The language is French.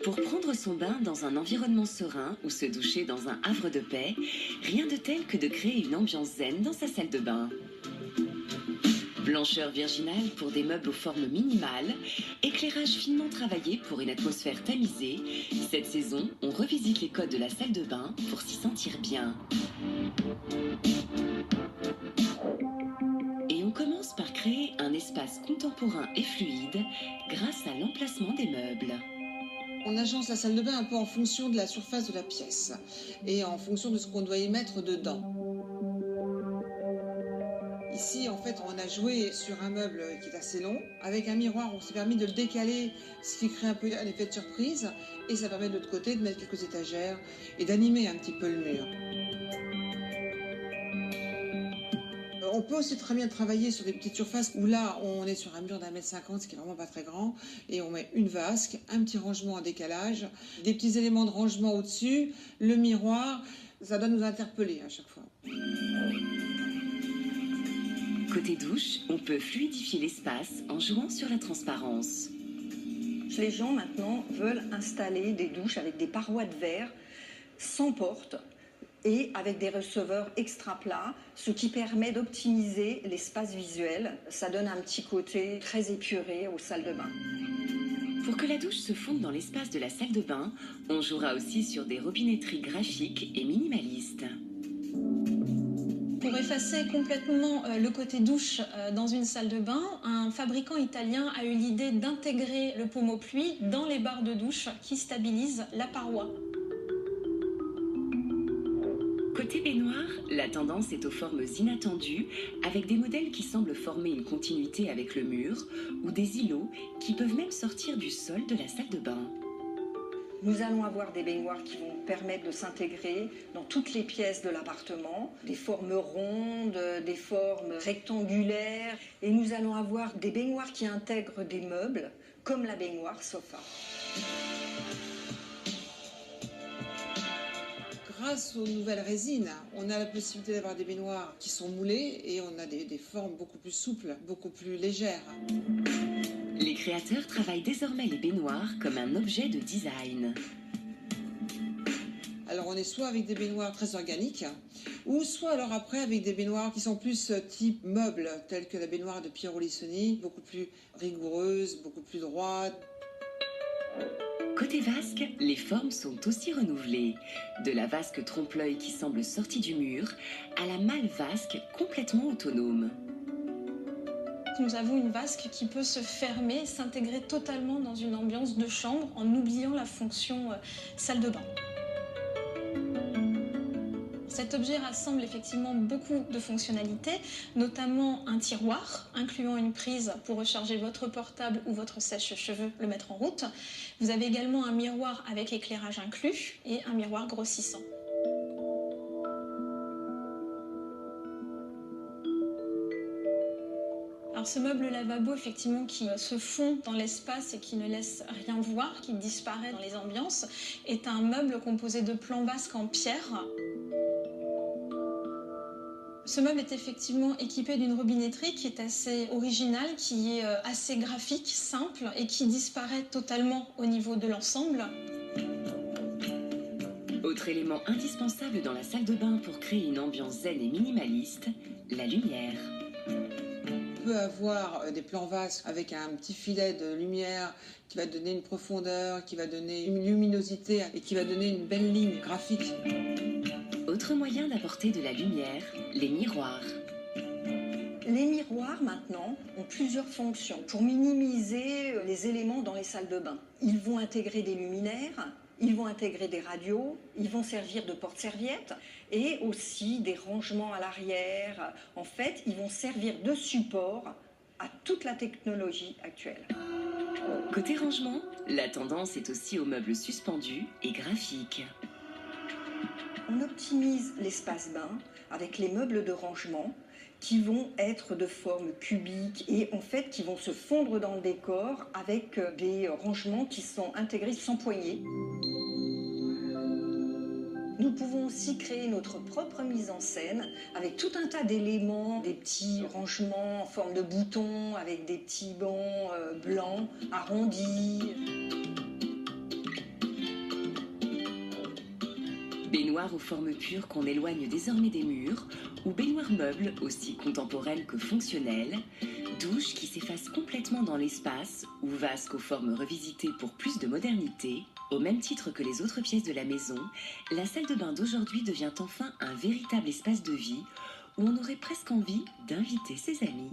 Pour prendre son bain dans un environnement serein ou se doucher dans un havre de paix, rien de tel que de créer une ambiance zen dans sa salle de bain. Blancheur virginale pour des meubles aux formes minimales, éclairage finement travaillé pour une atmosphère tamisée, cette saison, on revisite les codes de la salle de bain pour s'y sentir bien. Et on commence par créer un espace contemporain et fluide grâce à l'emplacement des meubles. On agence la salle de bain un peu en fonction de la surface de la pièce et en fonction de ce qu'on doit y mettre dedans. Ici, en fait, on a joué sur un meuble qui est assez long. Avec un miroir, on s'est permis de le décaler, ce qui crée un peu un effet de surprise. Et ça permet de l'autre côté de mettre quelques étagères et d'animer un petit peu le mur. On peut aussi très bien travailler sur des petites surfaces où là, on est sur un mur d'1,50 m, ce qui est vraiment pas très grand. Et on met une vasque, un petit rangement en décalage, des petits éléments de rangement au-dessus, le miroir. Ça doit nous interpeller à chaque fois. Côté douche, on peut fluidifier l'espace en jouant sur la transparence. Les gens maintenant veulent installer des douches avec des parois de verre sans porte et avec des receveurs extra plats, ce qui permet d'optimiser l'espace visuel. Ça donne un petit côté très épuré aux salles de bain. Pour que la douche se fonde dans l'espace de la salle de bain, on jouera aussi sur des robinetteries graphiques et minimalistes. Pour effacer complètement le côté douche dans une salle de bain, un fabricant italien a eu l'idée d'intégrer le pommeau pluie dans les barres de douche qui stabilisent la paroi. Côté baignoire, la tendance est aux formes inattendues, avec des modèles qui semblent former une continuité avec le mur, ou des îlots qui peuvent même sortir du sol de la salle de bain. Nous allons avoir des baignoires qui vont permettre de s'intégrer dans toutes les pièces de l'appartement, des formes rondes, des formes rectangulaires, et nous allons avoir des baignoires qui intègrent des meubles, comme la baignoire sofa. Grâce aux nouvelles résines, on a la possibilité d'avoir des baignoires qui sont moulées et on a des formes beaucoup plus souples, beaucoup plus légères. Les créateurs travaillent désormais les baignoires comme un objet de design. Alors on est soit avec des baignoires très organiques, ou soit alors après avec des baignoires qui sont plus type meubles, telles que la baignoire de Piero Lissoni, beaucoup plus rigoureuse, beaucoup plus droite. Côté vasque, les formes sont aussi renouvelées. De la vasque trompe-l'œil qui semble sortie du mur, à la malle vasque complètement autonome. Nous avons une vasque qui peut se fermer, s'intégrer totalement dans une ambiance de chambre en oubliant la fonction salle de bain. Cet objet rassemble effectivement beaucoup de fonctionnalités, notamment un tiroir incluant une prise pour recharger votre portable ou votre sèche-cheveux, le mettre en route. Vous avez également un miroir avec éclairage inclus et un miroir grossissant. Alors ce meuble lavabo, effectivement, qui se fond dans l'espace et qui ne laisse rien voir, qui disparaît dans les ambiances, est un meuble composé de plans vasques en pierre. Ce meuble est effectivement équipé d'une robinetterie qui est assez originale, qui est assez graphique, simple et qui disparaît totalement au niveau de l'ensemble. Autre élément indispensable dans la salle de bain pour créer une ambiance zen et minimaliste, la lumière. On peut avoir des plans vasques avec un petit filet de lumière qui va donner une profondeur, qui va donner une luminosité et qui va donner une belle ligne graphique. Autre moyen d'apporter de la lumière, les miroirs. Les miroirs, maintenant, ont plusieurs fonctions pour minimiser les éléments dans les salles de bain. Ils vont intégrer des luminaires, ils vont intégrer des radios, ils vont servir de porte-serviettes et aussi des rangements à l'arrière. En fait, ils vont servir de support à toute la technologie actuelle. Côté rangement, la tendance est aussi aux meubles suspendus et graphiques. On optimise l'espace bain avec les meubles de rangement qui vont être de forme cubique et en fait qui vont se fondre dans le décor avec des rangements qui sont intégrés sans poignée. Nous pouvons aussi créer notre propre mise en scène avec tout un tas d'éléments, des petits rangements en forme de boutons avec des petits bancs blancs arrondis. Baignoire aux formes pures qu'on éloigne désormais des murs, ou baignoire meuble, aussi contemporaine que fonctionnelle, douche qui s'efface complètement dans l'espace, ou vasque aux formes revisitées pour plus de modernité. Au même titre que les autres pièces de la maison, la salle de bain d'aujourd'hui devient enfin un véritable espace de vie, où on aurait presque envie d'inviter ses amis.